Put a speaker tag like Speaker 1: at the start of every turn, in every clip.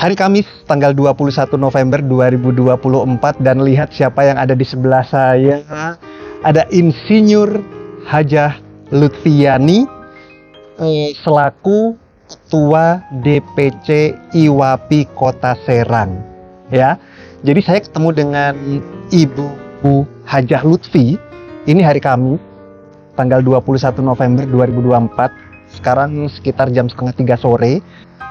Speaker 1: Hari Kamis tanggal 21 November 2024 dan lihat siapa yang ada di sebelah saya. Ada Insinyur Hajah Lutfiani selaku Ketua DPC IWAPI Kota Serang. Ya. Jadi saya ketemu dengan Ibu Hajah Lutfi ini hari Kamis tanggal 21 November 2024. Sekarang sekitar jam 2:30 sore.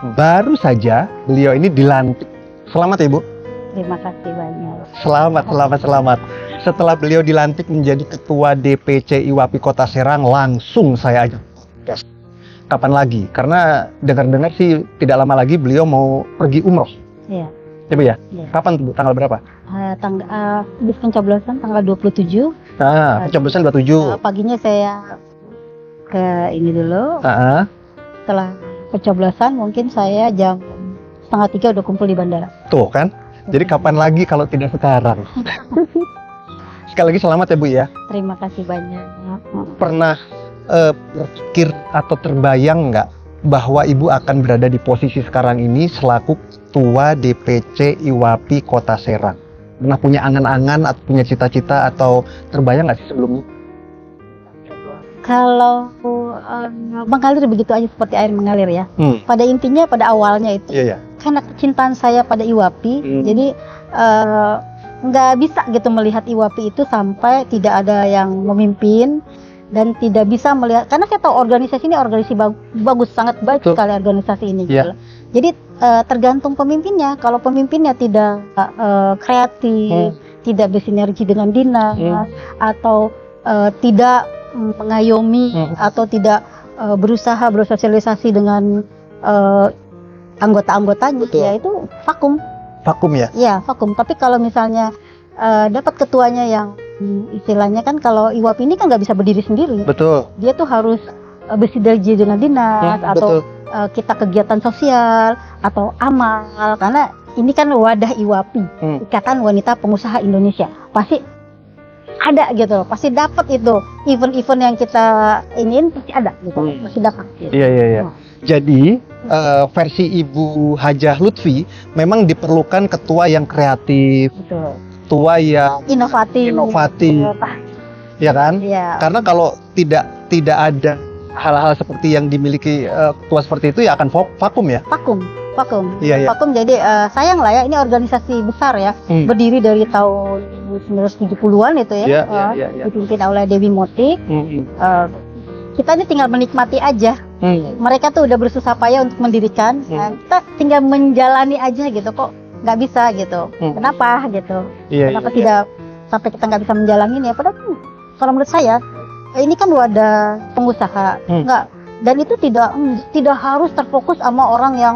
Speaker 1: Baru saja beliau ini dilantik. Selamat ya Bu.
Speaker 2: Terima kasih banyak.
Speaker 1: Selamat. Setelah beliau dilantik menjadi Ketua DPC IWAPI Kota Serang, langsung saya ajak podcast. Kapan lagi? Karena dengar-dengar sih tidak lama lagi beliau mau pergi umroh.
Speaker 2: Iya.
Speaker 1: Coba ya?
Speaker 2: Iya.
Speaker 1: Kapan tuh Bu? Tanggal berapa?
Speaker 2: Habis pencoblosan tanggal 27.
Speaker 1: Nah, pencoblosan 27.
Speaker 2: Paginya saya ke ini dulu.
Speaker 1: Heeh.
Speaker 2: Setelah pencoblosan mungkin saya jam 2:30 udah kumpul di bandara.
Speaker 1: Tuh kan? Jadi kapan lagi kalau tidak sekarang? Sekali lagi selamat ya Bu ya.
Speaker 2: Terima kasih banyak.
Speaker 1: Pernah berpikir atau terbayang nggak bahwa Ibu akan berada di posisi sekarang ini selaku Ketua DPC IWAPI Kota Serang? Pernah punya angan-angan atau punya cita-cita atau terbayang nggak sih sebelumnya?
Speaker 2: Kalau mengalir begitu aja seperti air mengalir ya. Pada intinya pada awalnya itu
Speaker 1: Iya.
Speaker 2: karena kecintaan saya pada IWAPI, jadi nggak bisa gitu melihat IWAPI itu sampai tidak ada yang memimpin dan tidak bisa melihat, karena saya tahu organisasi ini organisasi bagus, sangat baik
Speaker 1: Betul.
Speaker 2: sekali organisasi ini.
Speaker 1: Iya.
Speaker 2: Gitu. Jadi tergantung pemimpinnya. Kalau pemimpinnya tidak kreatif, tidak bersinergi dengan dinas, atau tidak mengayomi atau tidak berusaha bersosialisasi dengan anggota-anggotanya,
Speaker 1: Betul.
Speaker 2: ya itu vakum.
Speaker 1: Vakum ya?
Speaker 2: Ya, vakum. Tapi kalau misalnya dapat ketuanya yang istilahnya kan kalau IWAPI ini kan nggak bisa berdiri sendiri.
Speaker 1: Betul.
Speaker 2: Dia tuh harus bersinergi dengan dinas atau
Speaker 1: betul.
Speaker 2: kita kegiatan sosial atau amal, karena ini kan wadah IWAPI, Ikatan Wanita Pengusaha Indonesia. Pasti ada gitu, pasti dapat itu event-event yang kita ingin pasti ada gitu, pasti dapat. Gitu.
Speaker 1: Iya. Jadi versi Ibu Hajah Lutfi memang diperlukan ketua yang kreatif,
Speaker 2: Betul.
Speaker 1: ketua yang
Speaker 2: Inovatif.
Speaker 1: ya kan?
Speaker 2: Iya.
Speaker 1: Karena kalau tidak ada hal-hal seperti yang dimiliki ketua seperti itu ya akan vakum ya.
Speaker 2: Vakum.
Speaker 1: Iya.
Speaker 2: Vakum. Jadi sayang lah ya, ini organisasi besar ya, berdiri dari tahun 1970-an itu ya,
Speaker 1: Iya.
Speaker 2: dipimpin oleh Dewi Motik. Kita ini tinggal menikmati aja. Mereka tuh udah bersusah payah untuk mendirikan, kita tinggal menjalani aja gitu, kok nggak bisa gitu. Kenapa gitu? Kenapa tidak sampai kita nggak bisa menjalaninya? Padahal kalau menurut saya ini kan wadah pengusaha, nggak, dan itu tidak harus terfokus sama orang yang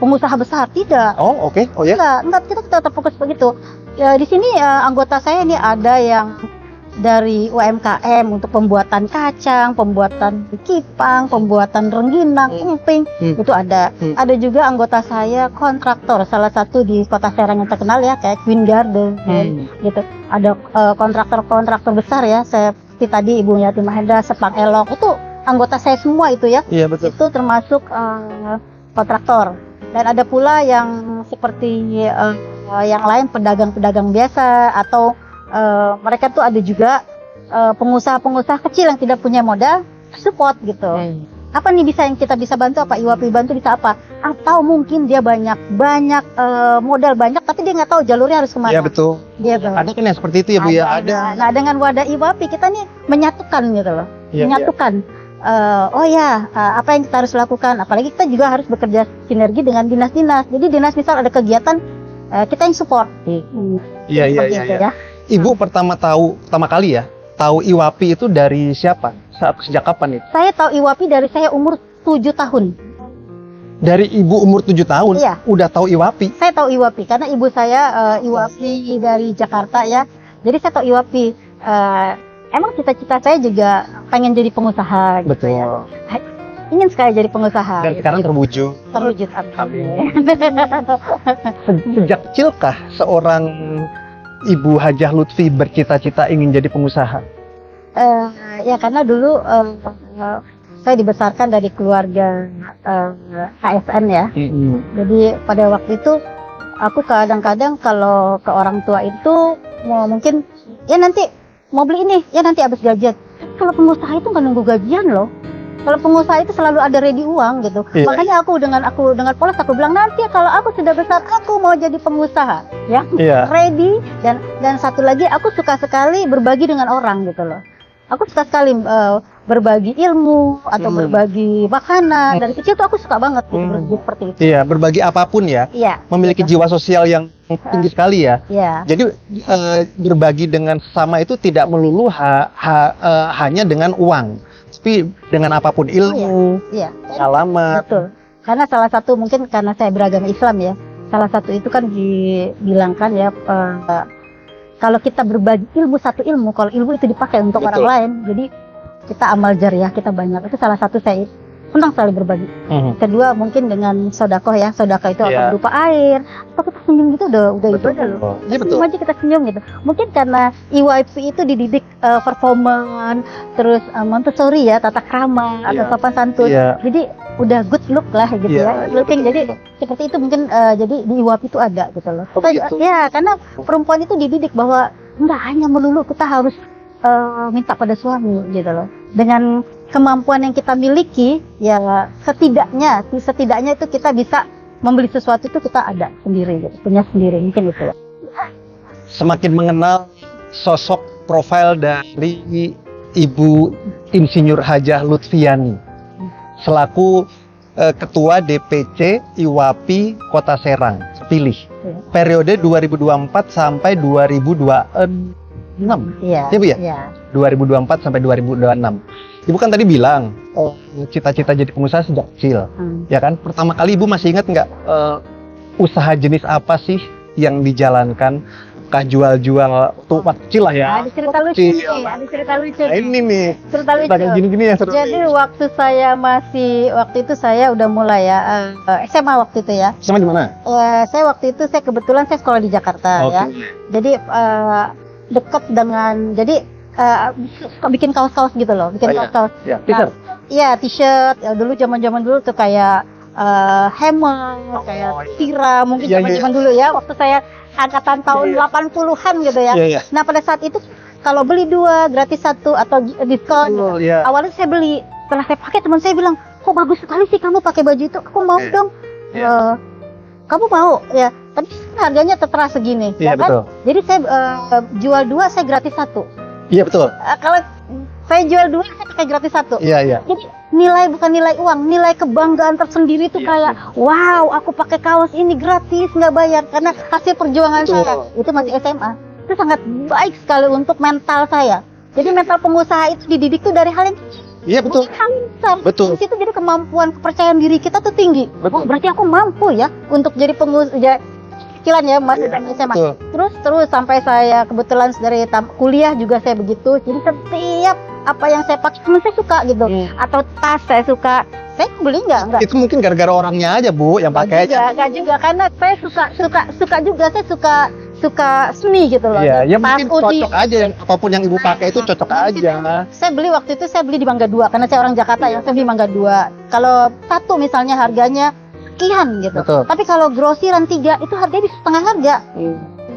Speaker 2: pengusaha besar, tidak.
Speaker 1: Oh, oke. Oh ya.
Speaker 2: Enggak, kita terfokus begitu. Ya, di sini anggota saya ini ada yang dari UMKM untuk pembuatan kacang, pembuatan kipang, pembuatan rengginang, emping, itu ada. Ada juga anggota saya kontraktor, salah satu di Kota Serang yang terkenal ya, kayak Queen Garden, gitu. Ada kontraktor besar ya, seperti tadi Ibu Yati Mahendra, Sepang Elok, itu anggota saya semua itu ya.
Speaker 1: Iya, betul.
Speaker 2: Itu termasuk kontraktor. Dan ada pula yang seperti yang lain, pedagang-pedagang biasa, atau mereka tuh ada juga pengusaha-pengusaha kecil yang tidak punya modal, support gitu. Apa nih yang kita bisa bantu, apa IWAPI bantu, bisa apa? Atau mungkin dia banyak modal banyak tapi dia nggak tahu jalurnya harus kemana.
Speaker 1: Iya, betul.
Speaker 2: Gitu.
Speaker 1: Ada kan yang seperti itu ya Bu ya? Ada.
Speaker 2: Nah, dengan wadah IWAPI kita nih menyatukan gitu loh.
Speaker 1: Iya,
Speaker 2: menyatukan. Apa yang kita harus lakukan? Apalagi kita juga harus bekerja sinergi dengan dinas-dinas. Jadi dinas misal ada kegiatan, kita yang support.
Speaker 1: Iya.
Speaker 2: Ya.
Speaker 1: Ibu pertama kali ya tahu IWAPI itu dari siapa? Sejak kapan itu?
Speaker 2: Saya tahu IWAPI dari saya umur 7 tahun.
Speaker 1: Dari Ibu umur 7 tahun?
Speaker 2: Iya.
Speaker 1: Udah tahu IWAPI?
Speaker 2: Saya tahu IWAPI karena ibu saya IWAPI dari Jakarta ya. Jadi saya tahu IWAPI. Emang cita-cita saya juga pengen jadi pengusaha.
Speaker 1: Betul.
Speaker 2: Gitu ya. Ingin sekali jadi pengusaha.
Speaker 1: Dan sekarang terwujud.
Speaker 2: Terwujud.
Speaker 1: Amin. Sejak kecilkah seorang Ibu Hajah Lutfi bercita-cita ingin jadi pengusaha?
Speaker 2: Ya karena dulu saya dibesarkan dari keluarga ASN ya. Jadi pada waktu itu aku kadang-kadang kalau ke orang tua itu mungkin ya nanti mau beli ini, ya nanti habis gajian. Kalau pengusaha itu nggak nunggu gajian loh. Kalau pengusaha itu selalu ada ready uang gitu.
Speaker 1: Iya.
Speaker 2: Makanya aku dengan polos aku bilang nanti kalau aku sudah besar aku mau jadi pengusaha, ya.
Speaker 1: Iya.
Speaker 2: Ready dan satu lagi aku suka sekali berbagi dengan orang gitu loh. Aku suka sekali berbagi ilmu atau berbagi makanan. Dari kecil tuh aku suka banget gitu berbagi seperti itu.
Speaker 1: Iya, berbagi apapun ya.
Speaker 2: Iya.
Speaker 1: Memiliki jiwa sosial yang tinggi sekali ya.
Speaker 2: Iya.
Speaker 1: Jadi berbagi dengan sesama itu tidak melulu hanya dengan uang, tapi dengan apapun ilmu,
Speaker 2: Iya.
Speaker 1: pengalaman.
Speaker 2: Betul. Karena salah satu mungkin karena saya beragama Islam ya. Salah satu itu kan dibilangkan ya kalau kita berbagi ilmu satu ilmu, kalau ilmu itu dipakai untuk
Speaker 1: Betul.
Speaker 2: orang lain, jadi kita amal jariah kita banyak. Itu salah satu saya senang sekali berbagi. Kedua mungkin dengan sodakoh ya, sodakoh itu
Speaker 1: Iya.
Speaker 2: apa berupa air. Atau kita senyum gitu udah ibadah loh.
Speaker 1: Iya betul.
Speaker 2: Senyum aja kita senyum gitu. Mungkin karena EYP itu dididik performan, terus Montessori ya, tata krama atau
Speaker 1: Iya.
Speaker 2: sopan santun.
Speaker 1: Iya.
Speaker 2: Jadi udah good look lah gitu
Speaker 1: Iya,
Speaker 2: ya. Looking jadi seperti itu mungkin jadi di EYP itu ada gitu loh.
Speaker 1: Oh, gitu.
Speaker 2: Ya, karena perempuan itu dididik bahwa enggak hanya melulu kita harus minta pada suami gitu loh. Dengan kemampuan yang kita miliki, ya setidaknya itu kita bisa membeli sesuatu itu kita ada sendiri, gitu, punya sendiri mungkin itu.
Speaker 1: Semakin mengenal sosok profil dari Ibu Insinyur Hajah Lutfiani selaku Ketua DPC IWAPI Kota Serang terpilih periode 2024 sampai 2026.
Speaker 2: Iya.
Speaker 1: Iya, Bu ya?
Speaker 2: Iya.
Speaker 1: 2024 sampai 2026. Ibu kan tadi bilang cita-cita jadi pengusaha sejak kecil, ya kan? Pertama kali Ibu masih ingat nggak usaha jenis apa sih yang dijalankan? Kah jual-jual tuh waktu kecil lah ya?
Speaker 2: Ada cerita lucu
Speaker 1: Kecil.
Speaker 2: nih, ada cerita lucu.
Speaker 1: Nah, ini nih,
Speaker 2: Cerita lucu.
Speaker 1: kayak gini-gini ya seru.
Speaker 2: Jadi waktu itu saya udah mulai ya SMA waktu itu ya.
Speaker 1: Sama di mana?
Speaker 2: Saya waktu itu kebetulan saya sekolah di Jakarta ya. Jadi dekat dengan suka bikin kaos-kaos gitu loh, bikin kaos-kaos.
Speaker 1: Ya, t-shirt.
Speaker 2: Iya, t-shirt. Ya, dulu zaman-zaman dulu tuh kayak Hammer, kayak Tira, mungkin
Speaker 1: Iya,
Speaker 2: zaman-zaman dulu ya, waktu saya angkatan tahun 80-an gitu ya.
Speaker 1: Iya, iya.
Speaker 2: Nah, pada saat itu kalau beli 2 gratis 1 atau diskon.
Speaker 1: Oh, iya.
Speaker 2: Awalnya saya beli, setelah saya pakai teman saya bilang, "Kok bagus sekali sih kamu pakai baju itu? Aku mau dong."
Speaker 1: Iya.
Speaker 2: Kamu mau ya? Tapi harganya tertera segini,
Speaker 1: Iya,
Speaker 2: ya kan?
Speaker 1: betul.
Speaker 2: Jadi saya jual 2, saya gratis 1.
Speaker 1: Iya, betul.
Speaker 2: Kalau saya jual 2, saya pakai gratis 1.
Speaker 1: Iya, iya.
Speaker 2: Jadi nilai bukan nilai uang, nilai kebanggaan tersendiri tuh
Speaker 1: Iya.
Speaker 2: kayak wow, aku pakai kaos ini gratis nggak bayar karena hasil perjuangan
Speaker 1: Betul.
Speaker 2: saya. Itu masih SMA. Itu sangat baik sekali untuk mental saya. Jadi mental pengusaha itu dididik tuh dari hal yang kecil.
Speaker 1: Iya, betul.
Speaker 2: Bukan hal yang besar.
Speaker 1: Betul.
Speaker 2: Di situ jadi kemampuan kepercayaan diri kita tuh tinggi.
Speaker 1: Betul.
Speaker 2: Oh, berarti aku mampu ya untuk jadi pengusaha. Kecilan ya masih dari SMA.
Speaker 1: Betul.
Speaker 2: Terus sampai saya kebetulan dari kuliah juga saya begitu. Jadi setiap apa yang saya pakai teman saya suka gitu. Atau tas saya suka. Saya beli enggak.
Speaker 1: Itu mungkin gara-gara orangnya aja, Bu, yang pakai aja.
Speaker 2: Enggak juga karena saya suka juga, saya suka seni gitu loh.
Speaker 1: Iya, ya
Speaker 2: Tas,
Speaker 1: mungkin
Speaker 2: hoodie.
Speaker 1: cocok aja yang apapun yang Ibu pakai itu cocok aja.
Speaker 2: Saya beli waktu itu di Mangga 2 karena saya orang Jakarta ya, saya beli Mangga 2. Kalau satu misalnya harganya sekian gitu.
Speaker 1: Betul.
Speaker 2: Tapi kalau grosiran 3 itu harganya bisa setengah harga.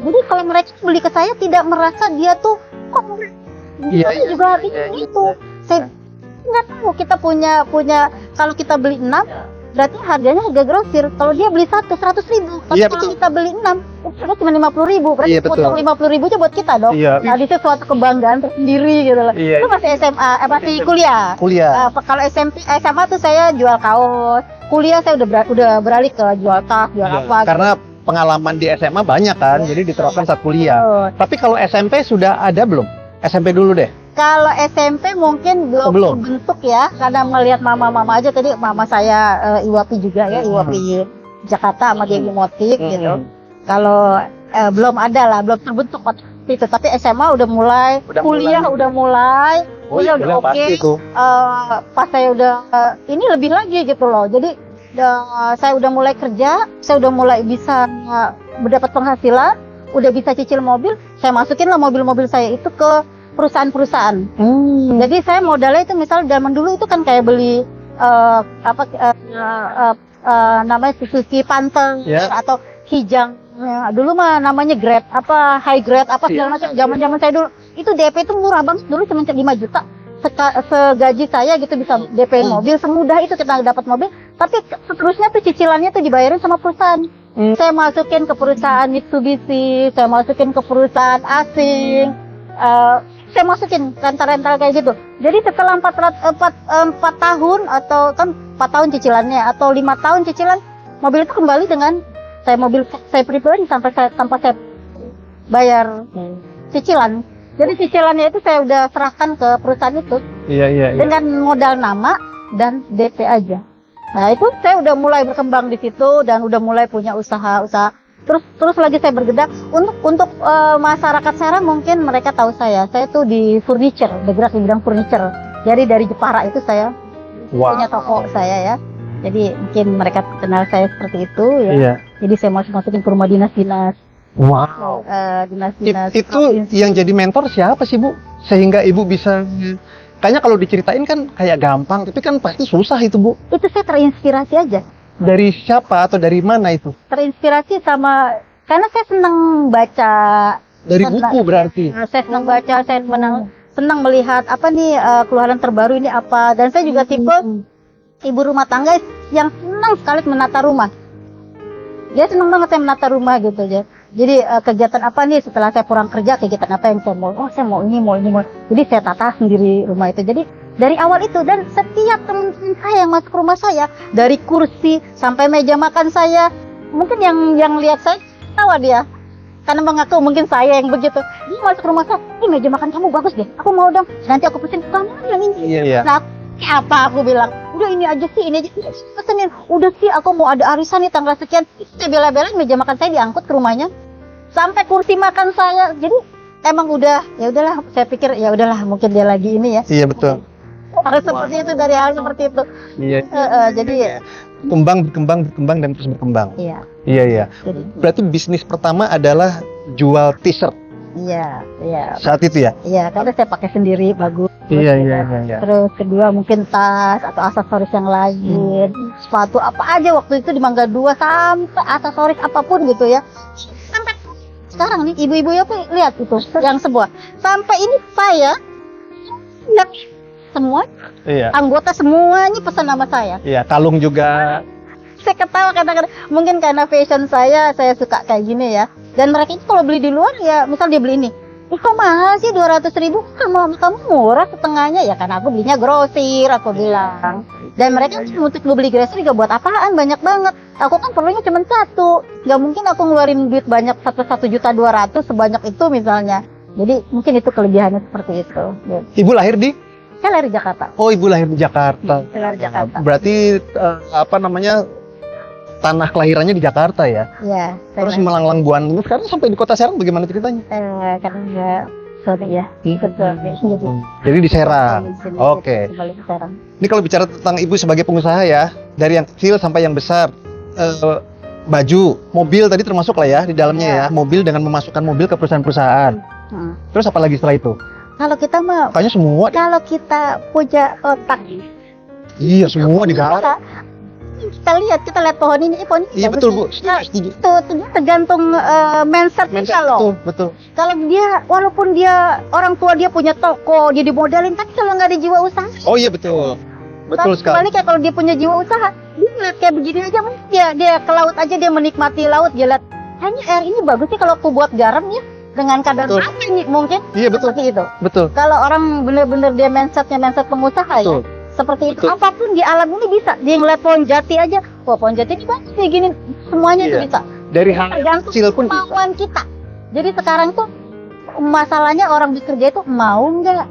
Speaker 2: Jadi kalau mereka beli ke saya tidak merasa dia tuh kok murah.
Speaker 1: Iya,
Speaker 2: Dia juga harganya gitu. Saya nggak tahu kita punya kalau kita beli 6 berarti harganya harga grosir. Kalau dia beli 100.000. Tapi
Speaker 1: Iya,
Speaker 2: kalau
Speaker 1: betul.
Speaker 2: kita beli 6 itu cuma 50.000. Berarti
Speaker 1: Iya, betul.
Speaker 2: potong 50.000 aja buat kita dong.
Speaker 1: Iya.
Speaker 2: Nah, itu suatu kebanggaan tersendiri gitu loh.
Speaker 1: Iya.
Speaker 2: Itu masih SMA, masih kuliah.
Speaker 1: Kuliah.
Speaker 2: Kalau SMA tuh saya jual kaos. Kuliah saya udah beralih ke jual tas, jual
Speaker 1: Iya,
Speaker 2: apa.
Speaker 1: karena pengalaman di SMA banyak kan, jadi diterapkan saat kuliah.
Speaker 2: Betul.
Speaker 1: Tapi kalau SMP sudah ada belum? SMP dulu deh.
Speaker 2: Kalau SMP mungkin belum terbentuk ya, karena melihat mama-mama aja tadi mama saya IWAPI juga ya, IWAPI Jakarta sama Dewi Motik gitu. Kalau belum ada lah, belum terbentuk waktu itu. Tapi SMA udah mulai, kuliah udah mulai, kuliah udah oke.
Speaker 1: Pasti itu.
Speaker 2: Pas saya udah ini lebih lagi gitu loh. Jadi saya udah mulai kerja, saya udah mulai bisa mendapat penghasilan, udah bisa cicil mobil. Saya masukin lah mobil-mobil saya itu ke perusahaan-perusahaan. Jadi saya modalnya itu misal zaman dulu itu kan kayak beli namanya Suzuki Panther atau Kijang. Dulu mah namanya Grab, high grade, segala macam. Zaman-zaman saya dulu itu DP itu murah banget, dulu cuma 5 juta. Segaji saya gitu bisa DP mobil, semudah itu kita dapat mobil. Tapi seterusnya tuh cicilannya tuh dibayarin sama perusahaan. Saya masukin ke perusahaan Mitsubishi, saya masukin ke perusahaan asing, saya masukin rental-rental kayak gitu. Jadi setelah 4 tahun atau kan 4 tahun cicilannya atau 5 tahun cicilan, mobil itu kembali dengan mobil saya pribadi tanpa saya bayar cicilan. Jadi cicilannya itu saya udah serahkan ke perusahaan itu. Iya. Dengan modal nama dan DP aja. Nah itu saya udah mulai berkembang di situ dan udah mulai punya usaha. Terus lagi saya bergerak untuk masyarakat Serang, mungkin mereka tahu saya tuh di furniture, bergerak di bidang furniture. Jadi dari Jepara itu saya punya toko saya ya. Jadi mungkin mereka kenal saya seperti itu ya. Iya. Jadi saya masukin ke rumah dinas-dinas.
Speaker 1: Wow.
Speaker 2: Dinas-dinas.
Speaker 1: Itu yang jadi mentor siapa sih Bu? Sehingga Ibu bisa, kayaknya kalau diceritain kan kayak gampang, tapi kan pasti susah itu Bu.
Speaker 2: Itu saya terinspirasi aja.
Speaker 1: Dari siapa atau dari mana itu?
Speaker 2: Terinspirasi sama, karena saya senang baca.
Speaker 1: Dari buku berarti?
Speaker 2: Saya senang baca, saya senang melihat keluaran terbaru ini apa. Dan saya juga tipe ibu rumah tangga yang senang sekali menata rumah. Dia senang banget saya menata rumah gitu ya. Jadi kegiatan apa nih setelah saya pulang kerja, kegiatan apa yang saya mau? Oh saya mau ini. Jadi saya tata sendiri rumah itu. Jadi dari awal itu, dan setiap teman-teman saya yang masuk rumah saya, dari kursi sampai meja makan saya, mungkin yang lihat saya tahu dia. Karena mengaku mungkin saya yang begitu. Dia masuk rumah saya, ini meja makan kamu bagus deh. Aku mau dong. Nanti aku pesen kamu yang ini.
Speaker 1: Iya.
Speaker 2: Nah, apa aku bilang? Udah ini aja sih. Pesenin. Udah sih aku mau ada arisan nih tanggal sekian. Saya bela-belain meja makan saya diangkut ke rumahnya. Sampai kursi makan saya. Jadi emang udah, ya udahlah, saya pikir ya udahlah mungkin dia lagi ini ya.
Speaker 1: Iya betul.
Speaker 2: Harus seperti itu, dari hal seperti itu.
Speaker 1: Iya.
Speaker 2: Jadi
Speaker 1: berkembang dan terus berkembang.
Speaker 2: Iya.
Speaker 1: Jadi, berarti bisnis pertama adalah jual t-shirt.
Speaker 2: Iya.
Speaker 1: Saat itu ya?
Speaker 2: Iya, karena saya pakai sendiri bagus.
Speaker 1: Iya.
Speaker 2: Terus kedua mungkin tas atau aksesoris yang lain, sepatu apa aja waktu itu di Mangga 2 sampai aksesoris apapun gitu ya. Sampai sekarang nih ibu-ibu ya lihat itu yang sebuah. Sampai ini saya yang semua anggota semuanya pesan nama saya.
Speaker 1: Iya, kalung juga.
Speaker 2: Saya ketawa kadang-kadang, mungkin karena fashion saya suka kayak gini ya. Dan mereka itu kalau beli di luar ya, misal dia beli ini, kok mahal sih 200.000? Kamu murah setengahnya ya, karena aku belinya grosir, aku bilang. Dan mereka untuk beli grosir juga buat apaan, banyak banget. Aku kan perlunya cuma satu, nggak mungkin aku ngeluarin duit banyak 1.200.000 sebanyak itu misalnya. Jadi mungkin itu kelebihannya seperti itu.
Speaker 1: Ibu lahir di?
Speaker 2: Saya lahir di Jakarta.
Speaker 1: Oh, Ibu lahir di Jakarta.
Speaker 2: Saya lahir di Jakarta.
Speaker 1: Berarti tanah kelahirannya di Jakarta ya?
Speaker 2: Iya.
Speaker 1: Terus melanglang buana sekarang sampai di Kota Serang bagaimana ceritanya?
Speaker 2: Karena enggak sorry ya.
Speaker 1: Jadi di Serang. Oke.
Speaker 2: Kembali ke Serang.
Speaker 1: Ini kalau bicara tentang Ibu sebagai pengusaha ya, dari yang kecil sampai yang besar, baju, mobil tadi termasuk lah ya di dalamnya ya, mobil dengan memasukkan mobil ke perusahaan-perusahaan. Terus apa lagi setelah itu?
Speaker 2: Kalau kita mah,
Speaker 1: kayaknya semua.
Speaker 2: Kalau kita punya otak,
Speaker 1: iya semua digarap.
Speaker 2: Kita lihat pohon ini, pohon ini.
Speaker 1: Iya betul Bu.
Speaker 2: Itu tergantung mindset kita loh.
Speaker 1: Betul.
Speaker 2: Kalau dia, walaupun dia orang tua dia punya toko, dia dimodalin, tapi kalau nggak ada jiwa usaha.
Speaker 1: Oh iya betul. Betul sekali.
Speaker 2: Kayak kalau dia punya jiwa usaha, dia lihat kayak begini aja, dia ke laut aja, dia menikmati laut, dia lihat, hanya air ini bagus sih kalau aku buat garam ya, dengan kadar apa ini mungkin.
Speaker 1: Iya betul.
Speaker 2: Seperti itu.
Speaker 1: Betul.
Speaker 2: Kalau orang benar-benar dia mindset pengusaha ya. Seperti itu, apapun di alam ini bisa. Dia ngeliat pohon jati aja, pohon jati ini bagus kayak gini, semuanya itu bisa.
Speaker 1: Dari hal kecil pun
Speaker 2: kemauan kita. Jadi sekarang tuh masalahnya orang bekerja itu mau nggak,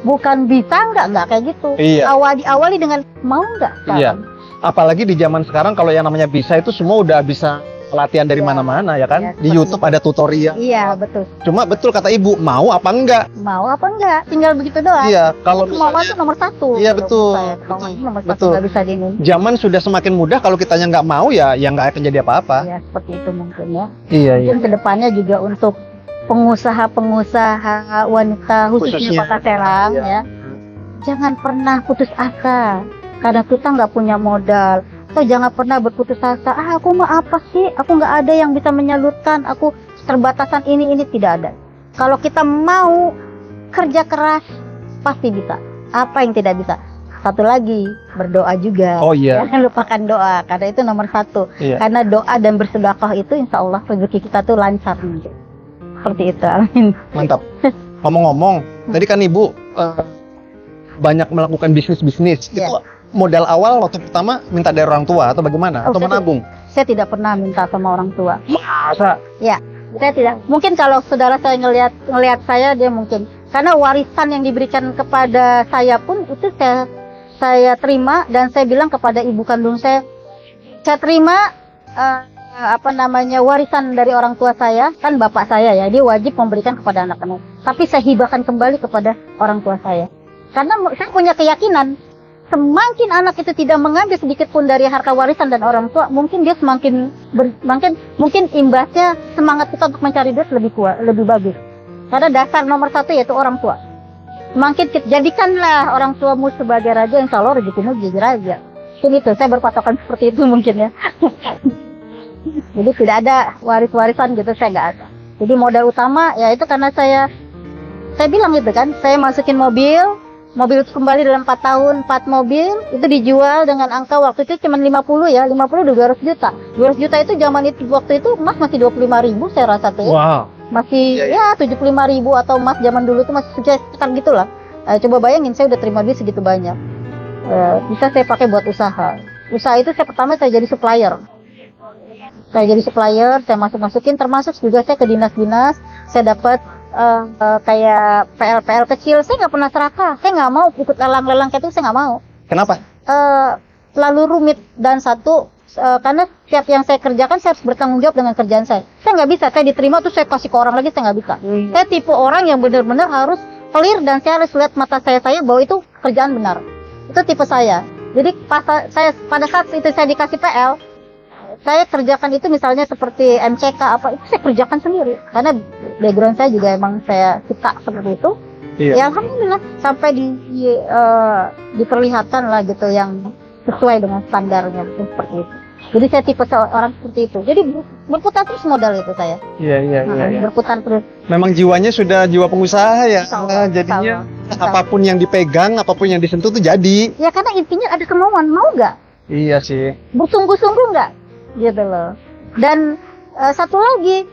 Speaker 2: bukan bisa nggak kayak gitu.
Speaker 1: Iya.
Speaker 2: Diawali dengan mau nggak.
Speaker 1: Iya. Apalagi di zaman sekarang kalau yang namanya bisa itu semua udah bisa pelatihan dari mana-mana ya kan? Di YouTube ada tutorial.
Speaker 2: Iya betul.
Speaker 1: Cuma betul kata Ibu, mau apa enggak?
Speaker 2: Mau apa enggak? Tinggal begitu doang.
Speaker 1: Iya, kalau
Speaker 2: kemauan itu nomor 1.
Speaker 1: Iya betul.
Speaker 2: Nomor 1 nggak bisa diinin.
Speaker 1: Zaman sudah semakin mudah, kalau kitanya nggak mau ya nggak akan jadi apa-apa.
Speaker 2: Iya seperti itu mungkin ya.
Speaker 1: Iya.
Speaker 2: Mungkin kedepannya juga untuk pengusaha-pengusaha wanita khususnya
Speaker 1: Khususnya.
Speaker 2: Kota Serang
Speaker 1: Iya.
Speaker 2: ya, jangan pernah putus asa karena kita nggak punya modal. Atau jangan pernah berputus asa, aku mah apa sih, aku nggak ada yang bisa menyalurkan, aku terbatasan ini tidak ada. Kalau kita mau kerja keras pasti bisa. Apa yang tidak bisa? Satu lagi, berdoa juga.
Speaker 1: Oh iya.
Speaker 2: Jangan lupakan doa, karena itu nomor satu.
Speaker 1: Iya.
Speaker 2: Karena doa dan bersedekah itu insya Allah rezeki kita tuh lancar. Seperti itu, amin.
Speaker 1: Mantap. Ngomong-ngomong, tadi kan Ibu banyak melakukan bisnis-bisnis.
Speaker 2: Iya.
Speaker 1: Itu modal awal waktu pertama minta dari orang tua atau bagaimana?
Speaker 2: Oh,
Speaker 1: Atau
Speaker 2: saya
Speaker 1: menabung?
Speaker 2: Saya tidak pernah minta sama orang tua.
Speaker 1: Masa?
Speaker 2: Ya, saya tidak. Mungkin kalau saudara saya ngelihat saya, dia mungkin. Karena warisan yang diberikan kepada saya pun itu saya terima dan saya bilang kepada ibu kandung saya terima warisan dari orang tua saya, kan bapak saya ya, dia wajib memberikan kepada anak-anak. Tapi saya hibahkan kembali kepada orang tua saya. Karena saya punya keyakinan, semakin anak itu tidak mengambil sedikit pun dari harta warisan dan orang tua, mungkin dia mungkin imbasnya semangat kita untuk mencari duit lebih kuat, lebih bagus. Karena dasar nomor satu yaitu orang tua. Semakin jadikanlah orang tuamu sebagai raja, insya Allah rezekimu jadi raja. Itu saya berpatokan seperti itu mungkin ya. Jadi tidak ada waris-warisan gitu, saya nggak ada. Jadi modal utama ya itu karena saya bilang gitu kan, saya masukin mobil itu kembali dalam 4 tahun, 4 mobil itu dijual dengan angka waktu itu cuma 50 ya, 50 200 juta. 200 juta itu zaman itu waktu itu emas masih 25.000 saya rasa tuh ya.
Speaker 1: Wow.
Speaker 2: Masih ya 75.000 atau emas zaman dulu itu masih sekitar gitulah. Coba bayangin saya udah terima duit segitu banyak. Bisa saya pakai buat usaha. Usaha itu pertama saya jadi supplier. Saya masukin termasuk juga saya ke dinas-dinas, saya dapat kayak PL kecil. Saya nggak pernah serakah, saya nggak mau ikut lelang-lelang kayak itu, saya nggak mau.
Speaker 1: Kenapa?
Speaker 2: Terlalu rumit dan karena setiap yang saya kerjakan saya harus bertanggung jawab dengan kerjaan saya. Saya nggak bisa, saya diterima terus saya kasih ke orang lagi, saya nggak bisa. Saya tipe orang yang benar-benar harus clear dan saya harus lihat mata saya bahwa itu kerjaan benar. Itu tipe saya. Jadi pada saat itu saya dikasih PL, saya kerjakan itu misalnya seperti MCK apa itu saya kerjakan sendiri karena background saya juga emang saya suka seperti itu.
Speaker 1: Iya.
Speaker 2: Ya alhamdulillah sampai diperlihatkan lah gitu yang sesuai dengan standarnya seperti itu. Jadi saya tipe orang seperti itu. Jadi berputar terus modal itu saya.
Speaker 1: Iya.
Speaker 2: Berputar terus.
Speaker 1: Memang jiwanya sudah jiwa pengusaha ya.
Speaker 2: Insya Allah,
Speaker 1: Jadinya
Speaker 2: insya Allah.
Speaker 1: apapun yang dipegang, apapun yang disentuh tuh jadi.
Speaker 2: Ya karena intinya ada kemauan, mau nggak?
Speaker 1: Iya sih.
Speaker 2: Bersungguh-sungguh nggak? Gitu loh. Dan satu lagi,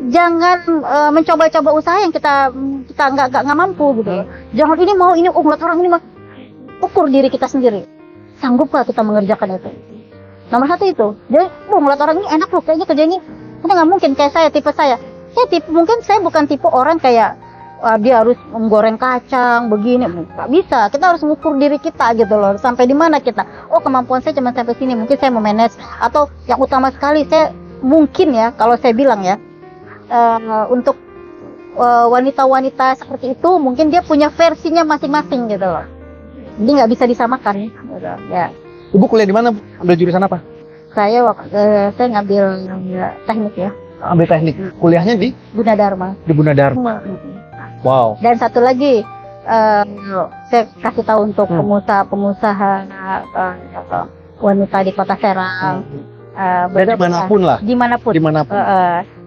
Speaker 2: jangan mencoba-coba usaha yang kita nggak mampu gitu. Jangan ini mau ini ngeliat orang ini mah. Ukur diri kita sendiri. Sanggupkah kita mengerjakan itu? Nomor satu itu. Jadi ngeliat orang ini enak loh kayaknya kerja ini. Karena nggak mungkin kayak saya, tipe saya. Mungkin saya bukan tipe orang kayak dia harus menggoreng kacang begini, nggak bisa. Kita harus mengukur diri kita gitu loh. Sampai di mana kita? Oh kemampuan saya cuma sampai sini. Mungkin saya mau manage atau yang utama sekali saya mungkin ya kalau saya bilang ya untuk wanita-wanita seperti itu mungkin dia punya versinya masing-masing gitu loh. Jadi nggak bisa disamakan. Gitu. Ya.
Speaker 1: Ibu kuliah di mana? Ambil jurusan apa?
Speaker 2: Saya ngambil teknik ya.
Speaker 1: Ambil teknik. Kuliahnya di
Speaker 2: Gunadarma.
Speaker 1: di Gunadarma. Wow.
Speaker 2: Dan satu lagi saya kasih tahu untuk pengusaha wanita di Kota Serang.
Speaker 1: Dan dimanapun lah.
Speaker 2: Dimanapun.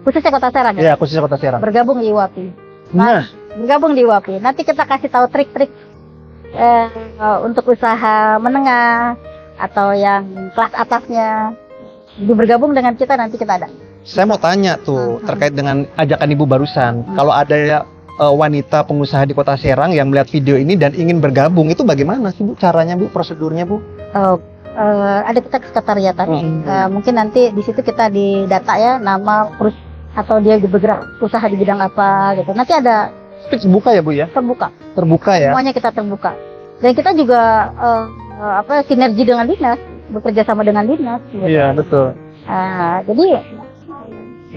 Speaker 2: Khususnya Kota Serang ya.
Speaker 1: Iya, khususnya Kota Serang.
Speaker 2: Bergabung di IWAPI.
Speaker 1: Nah,
Speaker 2: Bergabung di IWAPI. Nanti kita kasih tahu trik-trik untuk usaha menengah atau yang kelas atasnya. Bergabung dengan kita nanti kita ada.
Speaker 1: saya mau tanya tuh terkait dengan ajakan Ibu barusan. Kalau ada wanita pengusaha di Kota Serang yang melihat video ini dan ingin bergabung, itu bagaimana sih Bu caranya Bu, prosedurnya Bu?
Speaker 2: Ada kita sekretariatan. Mungkin nanti di situ kita didata ya nama atau dia bergerak usaha di bidang apa gitu. Nanti ada
Speaker 1: Terbuka ya Bu ya? Terbuka ya?
Speaker 2: Semuanya kita terbuka. Dan kita juga sinergi dengan dinas, bekerja sama dengan dinas. Gitu.
Speaker 1: Iya betul.
Speaker 2: Jadi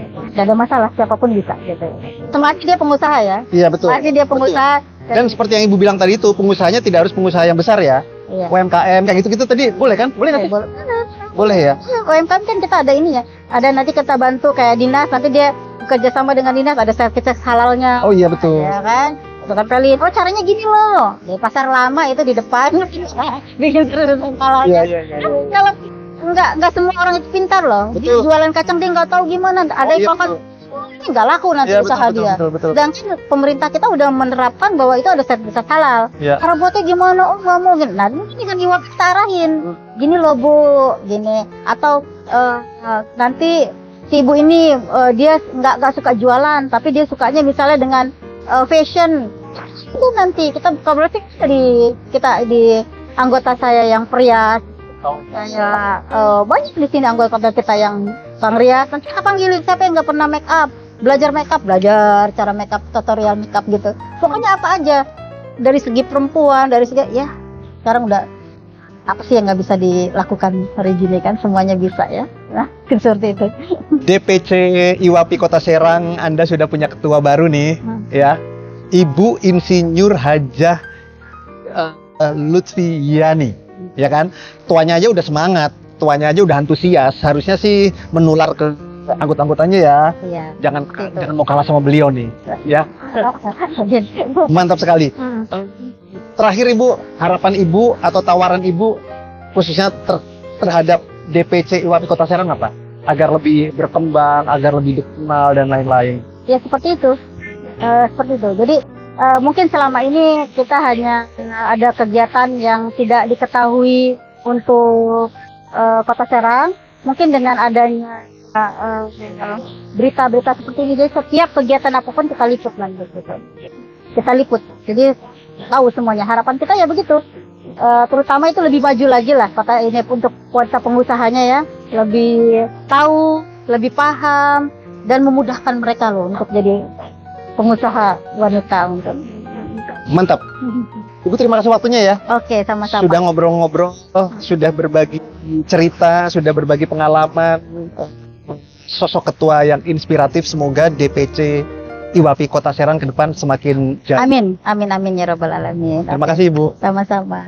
Speaker 2: nggak ada masalah, siapapun bisa gitu. Selagi dia pengusaha ya.
Speaker 1: Iya betul.
Speaker 2: Selagi dia pengusaha.
Speaker 1: Dan seperti yang Ibu bilang tadi itu, pengusahanya tidak harus pengusaha yang besar ya.
Speaker 2: Iya.
Speaker 1: UMKM kayak gitu-gitu tadi boleh kan? Boleh nggak sih?
Speaker 2: Boleh.
Speaker 1: Boleh ya.
Speaker 2: UMKM kan kita ada ini ya. Ada nanti kita bantu kayak dinas, nanti dia bekerja sama dengan dinas, ada sertifikat halalnya.
Speaker 1: Oh iya betul.
Speaker 2: Ya kan? Tempelin, oh caranya gini loh. Di pasar lama itu di depan bikin sertifikat halalnya.
Speaker 1: Iya.
Speaker 2: Kalau nggak semua orang itu pintar loh. Dia
Speaker 1: Betul.
Speaker 2: jualan kacang dia nggak tahu gimana. Ada
Speaker 1: Oh, iya,
Speaker 2: yang
Speaker 1: betul.
Speaker 2: ini nggak laku nanti
Speaker 1: Iya,
Speaker 2: usaha
Speaker 1: betul,
Speaker 2: dia.
Speaker 1: betul.
Speaker 2: Sedangkan pemerintah kita udah menerapkan bahwa itu ada sertifikat halal.
Speaker 1: Iya.
Speaker 2: Cara buatnya gimana? Oh nggak mau gini. Nah ini kan Iwap kita arahin. Gini loh Bu, gini. Atau nanti si ibu ini dia nggak suka jualan, tapi dia sukanya misalnya dengan fashion. Itu nanti kita buka berarti kita di anggota saya yang perias. Saya banyak di sini anggota kita yang rias. Nanti kita panggilin siapa yang nggak pernah make up, belajar cara make up, tutorial make up gitu. Pokoknya apa aja dari segi perempuan, dari segi ya sekarang udah apa sih yang nggak bisa dilakukan hari gini kan semuanya bisa ya. Nah seperti itu.
Speaker 1: DPC IWAPI Kota Serang, Anda sudah punya ketua baru nih, ya. Ibu Insinyur Hajah Lutfi Yani, ya kan? Tuanya aja udah semangat, tuanya aja udah antusias. Harusnya sih menular ke anggota-anggotanya ya.
Speaker 2: Iya.
Speaker 1: Jangan
Speaker 2: Betul.
Speaker 1: jangan mau kalah sama beliau nih, ya. Mantap sekali. Terakhir Ibu, harapan Ibu atau tawaran Ibu khususnya terhadap DPC IWAPI Kota Serang apa? Agar lebih berkembang, agar lebih dikenal dan lain-lain.
Speaker 2: Ya seperti itu. Jadi mungkin selama ini kita hanya ada kegiatan yang tidak diketahui untuk Kota Serang. Mungkin dengan adanya berita-berita seperti ini, jadi setiap kegiatan apapun kita liput lah gitu. Kita liput. Jadi tahu semuanya. Harapan kita ya begitu. Terutama itu lebih maju lagi lah kota ini untuk wanita pengusahanya ya, lebih tahu, lebih paham dan memudahkan mereka loh untuk jadi pengusaha wanita untuk.
Speaker 1: Mantap. Ibu terima kasih waktunya ya.
Speaker 2: Oke, sama-sama.
Speaker 1: Sudah ngobrol-ngobrol, sudah berbagi cerita, sudah berbagi pengalaman. Sosok ketua yang inspiratif, semoga DPC IWAPI Kota Serang ke depan semakin jaya.
Speaker 2: Amin ya Rabbal Alamin.
Speaker 1: Terima kasih Ibu.
Speaker 2: Sama-sama.